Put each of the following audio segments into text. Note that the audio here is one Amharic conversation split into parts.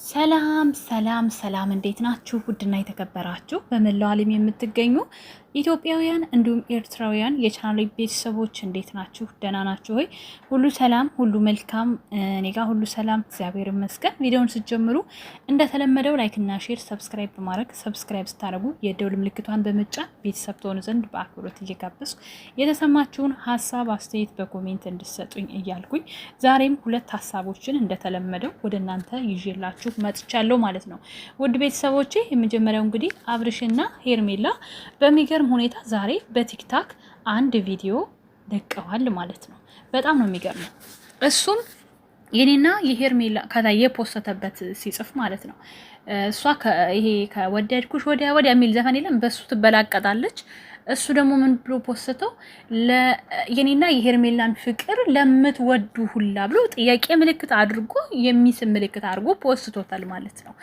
ሰላም ሰላም ሰላም፣ እንዴት ናችሁ? ውድና የተከበራችሁ በመላው ዓለም የምትገኙ ኢትዮጵያውያን እንዲሁም ኤርትራውያን የቻናሌ ቤተሰቦች እንዴት ናችሁ? ደህና ናችሁ ሆይ? ሁሉ ሰላም፣ ሁሉ መልካም። እኔ ጋር ሁሉ ሰላም እግዚአብሔር ይመስገን። ቪዲዮውን ስትጀምሩ እንደተለመደው ላይክ እና ሼር፣ ሰብስክራይብ በማድረግ ሰብስክራይብ ስታደርጉ የደውል ምልክቷን በመጫን ቤተሰብ ትሆኑ ዘንድ በአክብሮት እየጋበዝኩ የተሰማችሁን ሀሳብ አስተያየት በኮሜንት እንድትሰጡኝ እያልኩኝ ዛሬም ሁለት ሀሳቦችን እንደተለመደው ወደ እናንተ ይዤላችሁ መጥቻለሁ ማለት ነው። ውድ ቤተሰቦቼ የመጀመሪያው እንግዲህ አብርሽና ሄርሜላ በሚገርም ሁኔታ ዛሬ በቲክታክ አንድ ቪዲዮ ለቀዋል ማለት ነው። በጣም ነው የሚገርመው። እሱም የኔና የሄርሜላ ከላይ የፖስተበት ሲጽፍ ማለት ነው። እሷ ይሄ ከወደድኩሽ ወዲያ ወዲያ የሚል ዘፈን የለም፣ በሱ ትበላቀጣለች። እሱ ደግሞ ምን ብሎ ፖስተው የኔና የሄርሜላን ፍቅር ለምትወዱ ሁላ ብሎ ጥያቄ ምልክት አድርጎ የሚስም ምልክት አድርጎ ፖስቶታል ማለት ነው።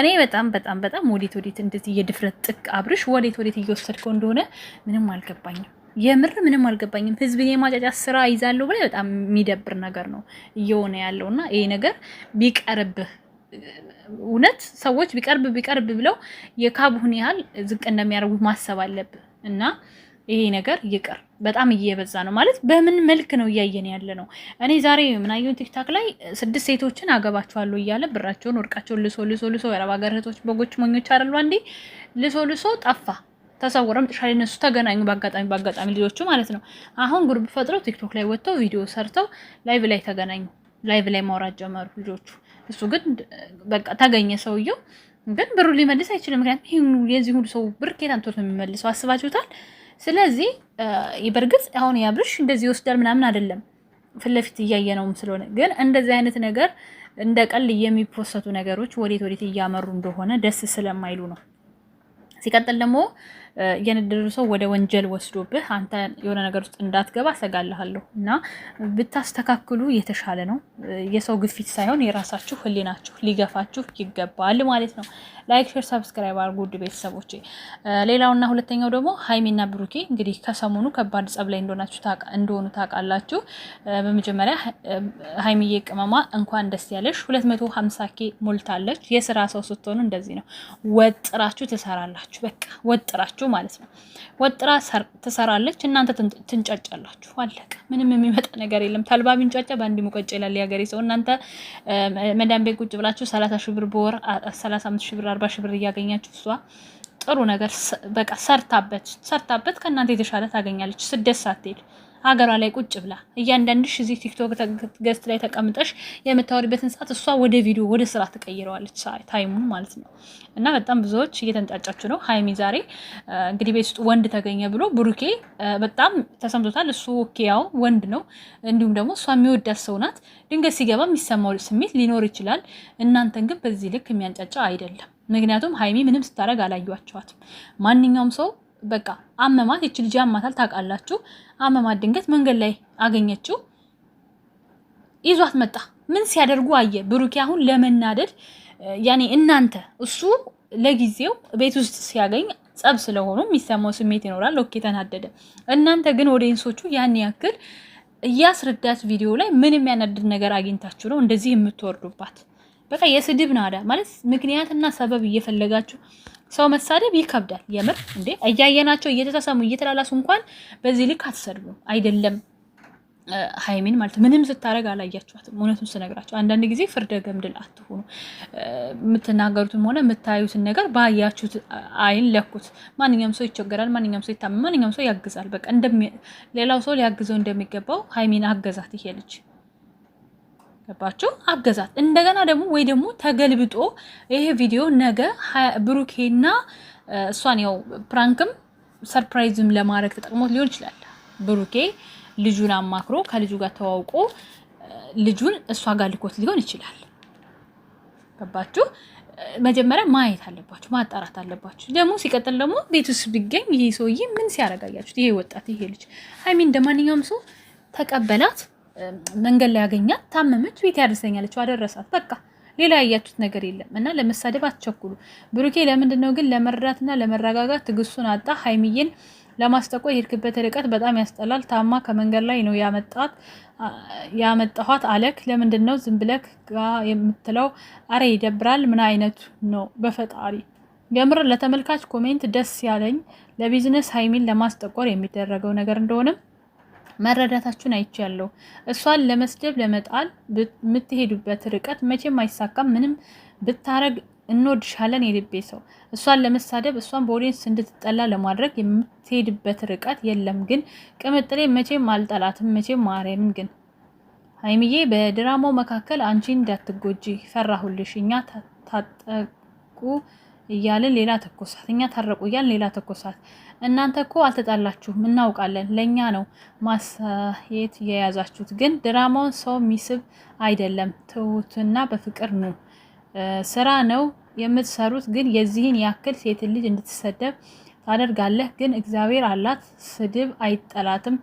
እኔ በጣም በጣም በጣም ወዴት እንደዚህ የድፍረት ጥቅ አብርሽ ወዴት እየወሰድከው እንደሆነ ምንም አልገባኝም። የምር ምንም አልገባኝም። ህዝብን የማጫጫት ስራ ይዛለሁ ብለ በጣም የሚደብር ነገር ነው እየሆነ ያለውና ይሄ ነገር ቢቀርብህ እውነት ሰዎች ቢቀርብ ብለው የካቡን ያህል ዝቅ እንደሚያደርጉት ማሰብ አለብህ። እና ይሄ ነገር ይቅር፣ በጣም እየበዛ ነው ማለት። በምን መልክ ነው እያየን ያለ ነው? እኔ ዛሬ ምናየው ቲክታክ ላይ 6 ሴቶችን አገባቸዋለሁ እያለ ብራቸውን ወርቃቸውን ልሶ የአረብ ሀገር እህቶች በጎች ሞኞች አይደሉ አንዴ ልሶ ጠፋ፣ ተሰወረም ጥሻሌ። እነሱ ተገናኙ በአጋጣሚ ልጆቹ ማለት ነው። አሁን ግሩፕ ፈጥረው ቲክቶክ ላይ ወጥተው ቪዲዮ ሰርተው ላይቭ ላይ ተገናኙ፣ ላይቭ ላይ ማውራት ጀመሩ ልጆቹ። እሱ ግን በቃ ተገኘ ሰውየው ግን ብሩ ሊመልስ አይችልም። ምክንያቱም የዚህ ሁሉ ሰው ብር ከየት አምጥቶ ነው የሚመልሰው? አስባችሁታል? ስለዚህ በእርግጥ አሁን ያብርሽ እንደዚህ ይወስዳል ምናምን አይደለም፣ ፊት ለፊት እያየነውም ስለሆነ። ግን እንደዚህ አይነት ነገር እንደ ቀል የሚፖሰቱ ነገሮች ወዴት እያመሩ እንደሆነ ደስ ስለማይሉ ነው። ሲቀጥል ደግሞ የነደሩ ሰው ወደ ወንጀል ወስዶብህ አንተ የሆነ ነገር ውስጥ እንዳትገባ ሰጋልሃለሁ እና ብታስተካክሉ የተሻለ ነው። የሰው ግፊት ሳይሆን የራሳችሁ ህሊናችሁ ሊገፋችሁ ይገባል ማለት ነው። ላይክ፣ ሼር፣ ሰብስክራይብ አድርጉ ውድ ቤተሰቦቼ። ሌላውና ሁለተኛው ደግሞ ሀይሚና ብሩኬ እንግዲህ ከሰሞኑ ከባድ ጸብ ላይ እንደሆኑ ታውቃላችሁ። በመጀመሪያ ሀይሚዬ ቅመማ እንኳን ደስ ያለሽ፣ 250K ሞልታለች። የስራ ሰው ስትሆኑ እንደዚህ ነው፣ ወጥራችሁ ትሰራላችሁ። በቃ ወጥራችሁ ማለት ነው። ወጥራ ትሰራለች፣ እናንተ ትንጫጫላችሁ። አለቀ። ምንም የሚመጣ ነገር የለም። ተልባ ቢንጫጫ በአንድ ሙቀጫ ይላል ያገሬ ሰው። እናንተ መዳም ቤት ቁጭ ብላችሁ 30,000 ብር በወር 35,000 ብር 40,000 ብር እያገኛችሁ እሷ ጥሩ ነገር በቃ ሰርታበት ከእናንተ የተሻለ ታገኛለች። ስደት ሳትሄድ ሀገሯ ላይ ቁጭ ብላ እያንዳንድሽ እዚህ ቲክቶክ ገስት ላይ ተቀምጠሽ የምታወሪበትን ሰዓት እሷ ወደ ቪዲዮ ወደ ስራ ትቀይረዋለች፣ ታይሙን ማለት ነው። እና በጣም ብዙዎች እየተንጫጫችሁ ነው። ሀይሚ ዛሬ እንግዲህ ቤት ውስጥ ወንድ ተገኘ ብሎ ብሩኬ በጣም ተሰምቶታል። እሱ ያው ወንድ ነው፣ እንዲሁም ደግሞ እሷ የሚወዳት ሰው ናት። ድንገት ሲገባ የሚሰማው ስሜት ሊኖር ይችላል። እናንተን ግን በዚህ ልክ የሚያንጫጫ አይደለም። ምክንያቱም ሀይሚ ምንም ስታደርግ አላዩዋቸዋትም። ማንኛውም ሰው በቃ አመማት፣ እቺ ልጅ አማታል ታውቃላችሁ። አመማት፣ ድንገት መንገድ ላይ አገኘችው፣ ይዟት መጣ። ምን ሲያደርጉ አየ ብሩኬ። አሁን ለመናደድ ያኔ እናንተ እሱ ለጊዜው ቤት ውስጥ ሲያገኝ ጸብ ስለሆኑ የሚሰማው ስሜት ይኖራል። ኦኬ ተናደደ። እናንተ ግን ኦዲየንሶቹ ያን ያክል እያስረዳት ቪዲዮ ላይ ምን የሚያናድድ ነገር አግኝታችሁ ነው እንደዚህ የምትወርዱባት? በቃ የስድብ ናዳ ማለት ምክንያትና ሰበብ እየፈለጋችሁ ሰው መሳደብ ይከብዳል። የምር እንዴ እያየናቸው እየተሳሰሙ እየተላላሱ እንኳን በዚህ ልክ አትሰድቡም። አይደለም ሀይሚን ማለት ምንም ስታረግ አላያችኋትም። እውነቱን ስነግራችሁ አንዳንድ ጊዜ ፍርደ ገምድል አትሆኑ። የምትናገሩትም ሆነ የምታዩትን ነገር ባያችሁት አይን ለኩት። ማንኛውም ሰው ይቸገራል፣ ማንኛውም ሰው ይታመማል፣ ማንኛውም ሰው ያግዛል። በቃ ሌላው ሰው ሊያግዘው እንደሚገባው ሀይሚን አገዛት ይሄ ልጅ። ገባችሁ? አገዛት። እንደገና ደግሞ ወይ ደግሞ ተገልብጦ ይሄ ቪዲዮ ነገ ብሩኬና እሷን ያው ፕራንክም ሰርፕራይዝም ለማድረግ ተጠቅሞት ሊሆን ይችላል። ብሩኬ ልጁን አማክሮ ከልጁ ጋር ተዋውቆ ልጁን እሷ ጋር ልኮት ሊሆን ይችላል። ገባችሁ? መጀመሪያ ማየት አለባችሁ፣ ማጣራት አለባችሁ። ደግሞ ሲቀጥል ደግሞ ቤት ውስጥ ቢገኝ ይሄ ሰውዬ ምን ሲያረጋያችሁ? ይሄ ወጣት ይሄ ልጅ ሀይሚ እንደማንኛውም ሰው ተቀበላት። መንገድ ላይ ያገኛት፣ ታመመች፣ ቤት ያደርሰኛለች፣ አደረሳት። በቃ ሌላ ያያችሁት ነገር የለም። እና ለመሳደብ አትቸኩሉ። ብሩኬ ለምንድነው ግን ለመረዳትና ለመረጋጋት ትግስቱን አጣ? ሀይሚዬን ለማስጠቆር የሄድክበት ርቀት በጣም ያስጠላል። ታማ ከመንገድ ላይ ነው ያመጣኋት አለክ። ለምንድን ነው ዝም ብለክ ጋ የምትለው? አረ ይደብራል። ምን አይነቱ ነው በፈጣሪ። የምር ለተመልካች ኮሜንት ደስ ያለኝ ለቢዝነስ ሀይሚን ለማስጠቆር የሚደረገው ነገር እንደሆነ መረዳታችሁን አይቻለሁ። እሷን ለመስደብ ለመጣል የምትሄዱበት ርቀት መቼም አይሳካም። ምንም ብታረግ እንወድሻለን የልቤ ሰው። እሷን ለመሳደብ እሷን በኦዲየንስ እንድትጠላ ለማድረግ የምትሄድበት ርቀት የለም። ግን ቅምጥሌ መቼም አልጠላትም መቼም ማርያምን። ግን ሀይሚዬ በድራማው መካከል አንቺ እንዳትጎጂ ፈራሁልሽ። እኛ ታጠቁ እያልን ሌላ ተኮሳት፣ እኛ ታረቁ እያልን ሌላ ተኮሳት። እናንተ እኮ አልተጣላችሁም እናውቃለን። ለኛ ነው ማሳየት የያዛችሁት። ግን ድራማውን ሰው ሚስብ አይደለም። ትሁትና በፍቅር ነው ስራ ነው የምትሰሩት። ግን የዚህን ያክል ሴት ልጅ እንድትሰደብ ታደርጋለህ። ግን እግዚአብሔር አላት፣ ስድብ አይጠላትም።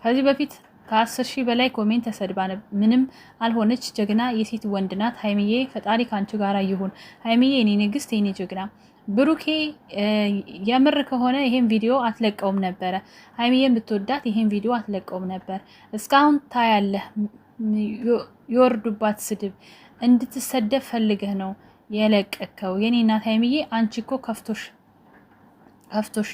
ከዚህ በፊት ከ10,000 በላይ ኮሜንት ተሰድባ ምንም አልሆነች። ጀግና የሴት ወንድ ናት። ሀይሚዬ ፈጣሪ ካንቺ ጋር ይሁን። ሀይሚዬ የኔ ንግስት የኔ ጀግና። ብሩኬ የምር ከሆነ ይሄን ቪዲዮ አትለቀውም ነበረ። ሀይሚዬን ብትወዳት ይሄን ቪዲዮ አትለቀውም ነበር። እስካሁን ታያለህ የወርዱባት ስድብ። እንድትሰደብ ፈልገህ ነው የለቀከው። የኔ እናት ሀይሚዬ አንቺ እኮ ከፍቶሽ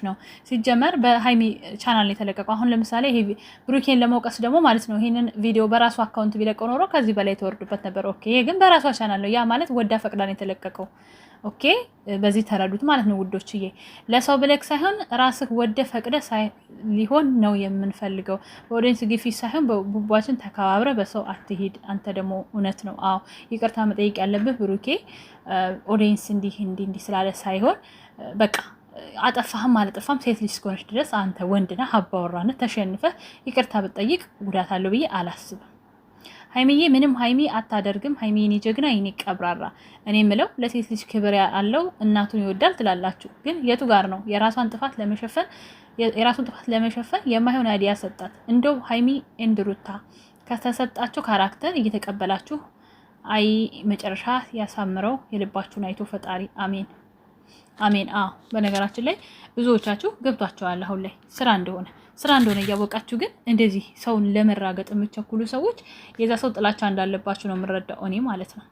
ነው። ሲጀመር በሀይሚ ቻናል የተለቀቀው። አሁን ለምሳሌ ይሄ ብሩኬን ለመውቀስ ደግሞ ማለት ነው ይሄንን ቪዲዮ በራሱ አካውንት ቢለቀው ኖሮ ከዚህ በላይ ተወርዱበት ነበር። ኦኬ፣ ይሄ ግን በራሷ ቻናል ነው። ያ ማለት ወዳ ፈቅዳን የተለቀቀው። ኦኬ፣ በዚህ ተረዱት ማለት ነው ውዶችዬ። ለሰው ብለክ ሳይሆን ራስህ ወደ ፈቅደ ሊሆን ነው የምንፈልገው። በኦዲየንስ ግፊት ሳይሆን በቡባችን ተከባብረ በሰው አትሂድ። አንተ ደግሞ እውነት ነው። አዎ ይቅርታ መጠየቅ ያለብህ ብሩኬ ኦዲየንስ እንዲህ ስላለ ሳይሆን በቃ አጠፋህም አልጠፋም ሴት ልጅ እስከሆነች ድረስ አንተ ወንድ ነህ፣ አባወራነህ። ተሸንፈህ ይቅርታ ብትጠይቅ ጉዳት አለው ብዬ አላስብም። ሀይሚዬ ምንም ሀይሚ አታደርግም። ሀይሚ የኔ ጀግና የኔ ቀብራራ። እኔ ምለው ለሴት ልጅ ክብር አለው እናቱን ይወዳል ትላላችሁ፣ ግን የቱ ጋር ነው? የራሱን ጥፋት ለመሸፈን የማይሆን አይዲያ ሰጣት። እንደው ሀይሚ እንድሩታ ከተሰጣችሁ ካራክተር እየተቀበላችሁ አይ መጨረሻ ያሳምረው። የልባችሁን አይቶ ፈጣሪ አሜን አሜን። በነገራችን ላይ ብዙዎቻችሁ ገብቷቸዋል አሁን ላይ ስራ እንደሆነ እያወቃችሁ ግን እንደዚህ ሰውን ለመራገጥ የምትቸኩሉ ሰዎች የዛ ሰው ጥላቻ እንዳለባችሁ ነው የምረዳው እኔ ማለት ነው።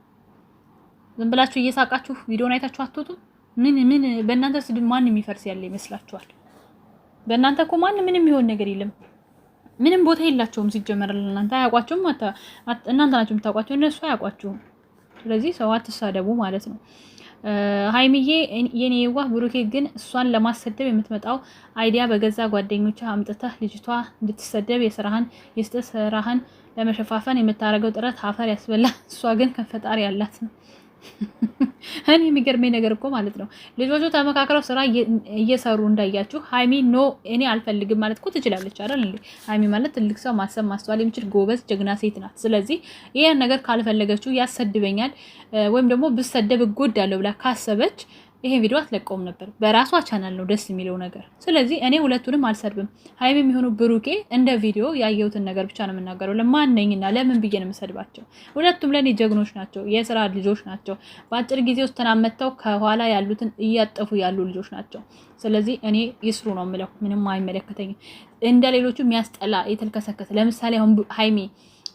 ዝም ብላችሁ እየሳቃችሁ ቪዲዮን አይታችሁ አትወጡም? ምን በእናንተ ስድብ ማን የሚፈርስ ያለ ይመስላችኋል? በእናንተ እኮ ምንም የሚሆን ነገር የለም። ምንም ቦታ የላቸውም ሲጀመር። እናንተ አያውቋቸውም። እናንተ ናችሁ የምታውቋቸው፣ እነሱ አያውቋችሁም። ስለዚህ ሰው አትሳደቡ ማለት ነው። ሀይሚዬ የኔ የዋህ ብሩኬ ግን እሷን ለማሰደብ የምትመጣው አይዲያ በገዛ ጓደኞቿ አምጥተህ ልጅቷ እንድትሰደብ ስራህን ለመሸፋፈን የምታደርገው ጥረት አፈር ያስበላ። እሷ ግን ከፈጣሪ ያላት ነው። እኔ የሚገርመኝ ነገር እኮ ማለት ነው ልጆቹ ተመካክረው ስራ እየሰሩ እንዳያችሁ ሀይሚ ኖ እኔ አልፈልግም ማለት እኮ ትችላለች አይደል እንዴ? ሀይሚ ማለት ትልቅ ሰው ማሰብ ማስተዋል የሚችል ጎበዝ ጀግና ሴት ናት። ስለዚህ ይሄን ነገር ካልፈለገችው ያሰድበኛል ወይም ደግሞ ብሰደብ እጎዳለሁ ብላ ካሰበች ይሄን ቪዲዮ አትለቀውም ነበር። በራሷ ቻናል ነው ደስ የሚለው ነገር። ስለዚህ እኔ ሁለቱንም አልሰድብም። ሀይሚ የሚሆኑ ብሩኬ እንደ ቪዲዮ ያየሁትን ነገር ብቻ ነው የምናገረው። ለማንነኝና ለምን ብዬ ነው የምሰድባቸው? ሁለቱም ለኔ ጀግኖች ናቸው፣ የስራ ልጆች ናቸው። በአጭር ጊዜ ውስጥ ተናመተው ከኋላ ያሉትን እያጠፉ ያሉ ልጆች ናቸው። ስለዚህ እኔ ይስሩ ነው የምለው። ምንም አይመለከተኝም። እንደ ሌሎቹ የሚያስጠላ የተልከሰከሰ ለምሳሌ አሁን ሀይሚ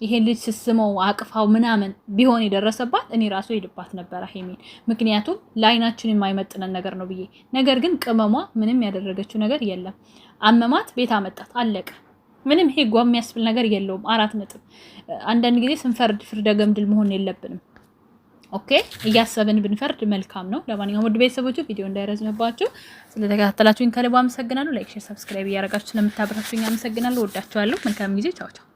ይሄን ልጅ ስስመው አቅፋው ምናምን ቢሆን የደረሰባት እኔ ራሱ ሄድባት ነበር ሀይሚን። ምክንያቱም ለአይናችን የማይመጥነን ነገር ነው ብዬ። ነገር ግን ቅመሟ ምንም ያደረገችው ነገር የለም። አመማት፣ ቤት አመጣት፣ አለቀ። ምንም ሄጓ የሚያስብል ነገር የለውም። 4 ነጥብ። አንዳንድ ጊዜ ስንፈርድ ፍርደ ገምድል መሆን የለብንም። ኦኬ፣ እያሰብን ብንፈርድ መልካም ነው። ለማንኛውም ውድ ቤተሰቦቹ ቪዲዮ እንዳይረዝምባችሁ ስለተከታተላችሁኝ ከልብ አመሰግናለሁ። ላይክ፣ ሼር፣ ሰብስክራይብ እያደረጋችሁ ስለምታበረታቱኝ አመሰግናለሁ። ወዳችኋለሁ። መልካም ጊዜ። ቻው ቻው።